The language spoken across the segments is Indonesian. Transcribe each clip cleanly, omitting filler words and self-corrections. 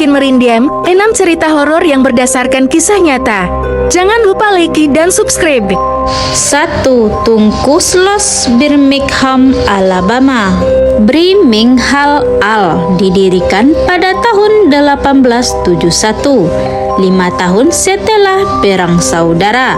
bikin merinding, 6 cerita horor yang berdasarkan kisah nyata. Jangan lupa like dan subscribe. 1. Tungkus Los Birmingham, Alabama. Birmingham Al didirikan pada tahun 1871, 5 tahun setelah Perang Saudara.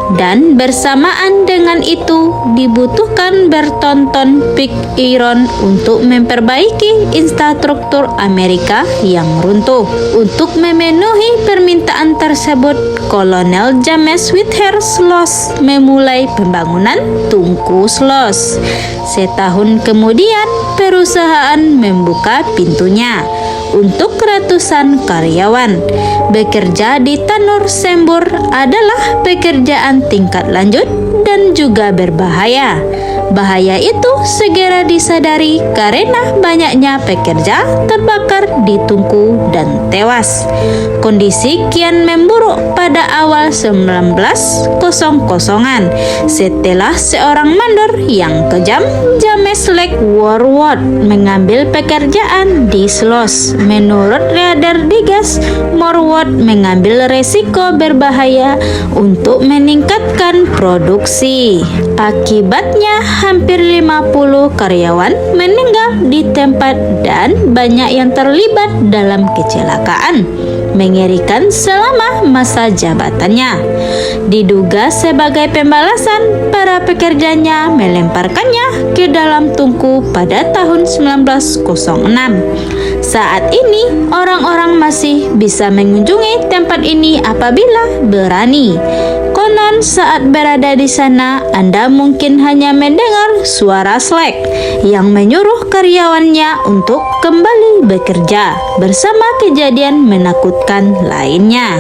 Dan bersamaan dengan itu dibutuhkan bertonton Big Iron untuk memperbaiki infrastruktur Amerika yang runtuh. Untuk memenuhi permintaan tersebut, Kolonel James Whitehurst Los memulai pembangunan Tungkus Los. Setahun kemudian, perusahaan membuka pintunya untuk ratusan karyawan. Bekerja di Tanur Sembur adalah pekerjaan tingkat lanjut dan juga berbahaya. Bahaya itu segera disadari karena banyaknya pekerja terbakar di tungku dan tewas. Kondisi kian memburuk pada awal 1900-an setelah seorang mandor yang kejam, James Lake Warwood, mengambil pekerjaan di Sloss. Menurut Reader Digest, Warwood mengambil resiko berbahaya untuk meningkatkan produksi. Akibatnya, hampir 50 karyawan meninggal di tempat dan banyak yang terlibat dalam kecelakaan mengerikan selama masa jabatannya. Diduga sebagai pembalasan, para pekerjanya melemparkannya ke dalam tungku pada tahun 1906. Saat ini, orang-orang masih bisa mengunjungi tempat ini apabila berani. Konon saat berada di sana, Anda mungkin hanya mendengar suara Slack yang menyuruh karyawannya untuk kembali bekerja bersama kejadian menakutkan lainnya.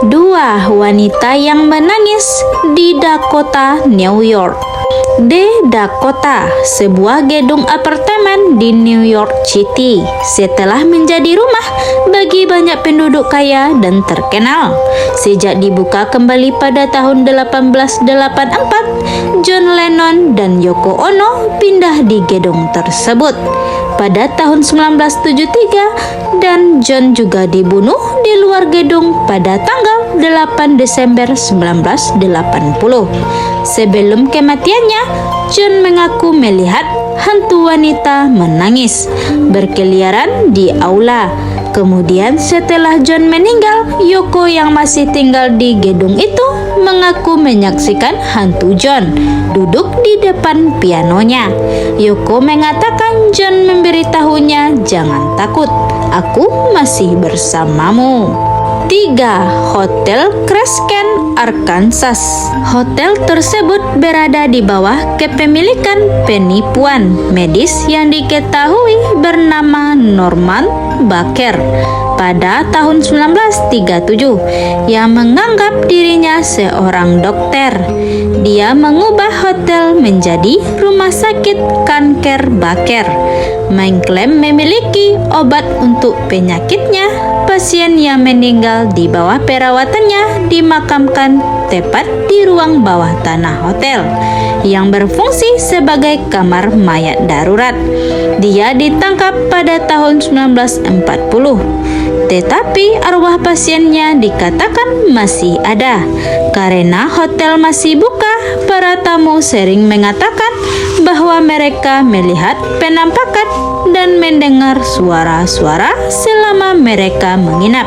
2. Wanita yang menangis di Dakota, New York. Di Dakota, sebuah gedung apartemen di New York City, setelah menjadi rumah bagi banyak penduduk kaya dan terkenal. Sejak dibuka kembali pada tahun 1884, John Lennon dan Yoko Ono pindah di gedung tersebut. Pada tahun 1973, dan John juga dibunuh di luar gedung pada tanggal 8 Desember 1980. Sebelum kematiannya, John mengaku melihat hantu wanita menangis berkeliaran di aula. Kemudian setelah John meninggal, Yoko yang masih tinggal di gedung itu mengaku menyaksikan hantu John duduk di depan pianonya. Yoko mengatakan John memberitahunya, "Jangan takut, aku masih bersamamu." 3. Hotel Crescent, Arkansas. Hotel tersebut berada di bawah kepemilikan penipuan medis yang diketahui bernama Norman Baker pada tahun 1937 yang menganggap dirinya seorang dokter. Dia mengubah hotel menjadi rumah sakit kanker Baker, mengklaim memiliki obat untuk penyakitnya. Pasien yang meninggal di bawah perawatannya dimakamkan tepat di ruang bawah tanah hotel yang berfungsi sebagai kamar mayat darurat. Dia ditangkap pada tahun 1940, tetapi arwah pasiennya dikatakan masih ada. Karena hotel masih buka, para tamu sering mengatakan bahwa mereka melihat penampakan dan mendengar suara-suara selama mereka menginap.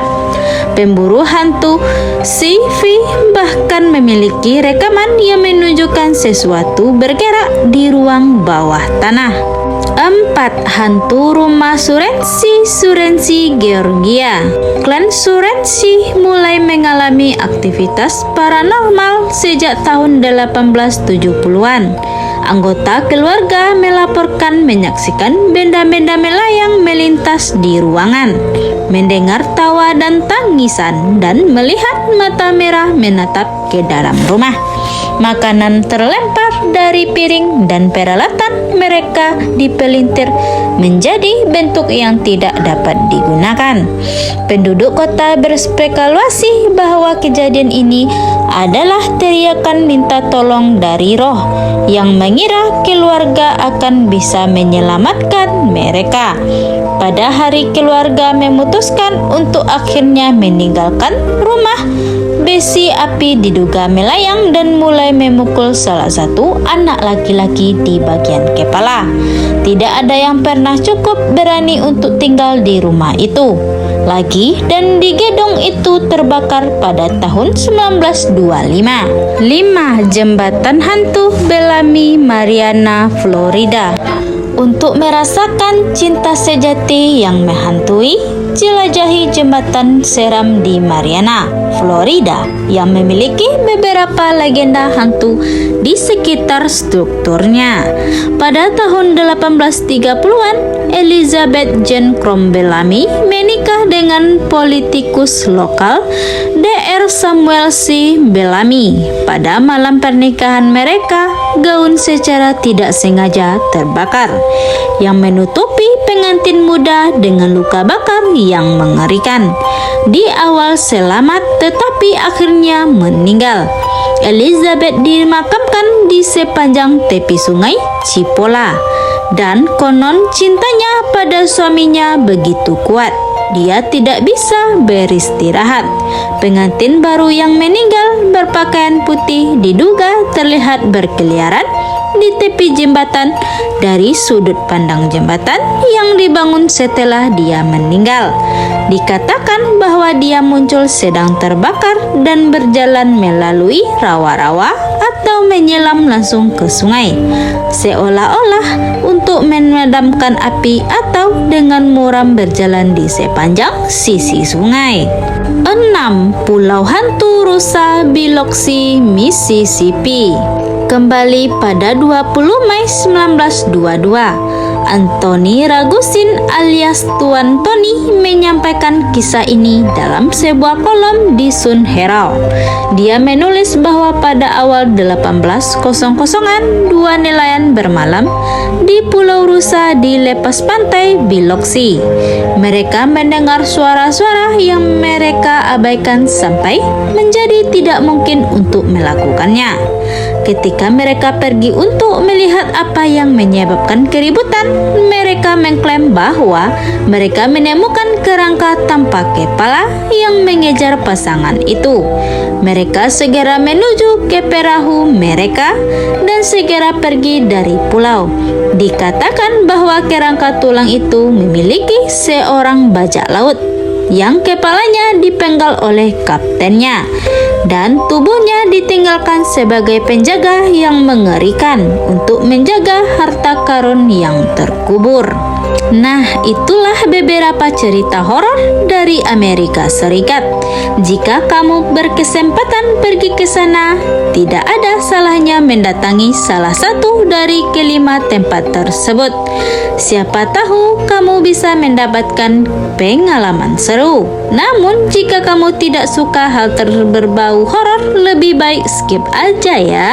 Pemburu hantu CV bahkan memiliki rekaman yang menunjukkan sesuatu bergerak di ruang bawah tanah. 4. Hantu rumah Surensi, Georgia. Klan Surensi mulai mengalami aktivitas paranormal sejak tahun 1870-an. Anggota keluarga melaporkan menyaksikan benda-benda melayang melintas di ruangan, mendengar tawa dan tangisan, dan melihat mata merah menatap ke dalam rumah. Makanan terlempar dari piring dan peralatan mereka dipelintir menjadi bentuk yang tidak dapat digunakan. Penduduk kota berspekulasi bahwa kejadian ini adalah teriakan minta tolong dari roh yang mengira keluarga akan bisa menyelamatkan mereka. Pada hari keluarga memutuskan untuk akhirnya meninggalkan rumah, besi api diduga melayang dan mulai memukul salah satu anak laki-laki di bagian kepala. Tidak ada yang pernah cukup berani untuk tinggal di rumah itu lagi, dan di gedung itu terbakar pada tahun 1925. 5. Jembatan Hantu Bellamy, Mariana, Florida. Untuk merasakan cinta sejati yang menghantui, jelajahi jembatan seram di Mariana, Florida yang memiliki beberapa legenda hantu di sekitar strukturnya. Pada tahun 1830-an, Elizabeth Jane Cromwell Bellamy menikah dengan politikus lokal Dr. Samuel C. Bellamy. Pada malam pernikahan mereka, gaun secara tidak sengaja terbakar yang menutupi pengantin muda dengan luka bakar yang mengerikan. Di awal selamat tetapi akhirnya meninggal. Elizabeth dimakamkan di sepanjang tepi sungai Cipolla, dan konon cintanya pada suaminya begitu kuat, dia tidak bisa beristirahat. Pengantin baru yang meninggal berpakaian putih diduga terlihat berkeliaran di tepi jembatan dari sudut pandang jembatan yang dibangun setelah dia meninggal. Dikatakan bahwa dia muncul sedang terbakar dan berjalan melalui rawa-rawa atau menyelam langsung ke sungai, seolah-olah untuk memadamkan api atau dengan muram berjalan di sepanjang sisi sungai. 6. Pulau Hantu Rusa, Biloxi, Mississippi. Kembali pada 20 Mei 1922, Anthony Ragusin alias Tuan Tony menyampaikan kisah ini dalam sebuah kolom di Sun Herald. Dia menulis bahwa pada awal 1800-an, dua nelayan bermalam di Pulau Rusa di lepas pantai Biloxi. Mereka mendengar suara-suara yang mereka abaikan sampai menjadi tidak mungkin untuk melakukannya. Ketika mereka pergi untuk melihat apa yang menyebabkan keributan, mereka mengklaim bahwa mereka menemukan kerangka tanpa kepala yang mengejar pasangan itu. Mereka segera menuju ke perahu mereka dan segera pergi dari pulau. Dikatakan bahwa kerangka tulang itu memiliki seorang bajak laut yang kepalanya dipenggal oleh kaptennya, dan tubuhnya ditinggalkan sebagai penjaga yang mengerikan untuk menjaga harta karun yang terkubur. Nah, itulah beberapa cerita horor dari Amerika Serikat. Jika kamu berkesempatan pergi ke sana, tidak ada salahnya mendatangi salah satu dari kelima tempat tersebut. Siapa tahu kamu bisa mendapatkan pengalaman seru. Namun, jika kamu tidak suka hal berbau horor, lebih baik skip aja ya.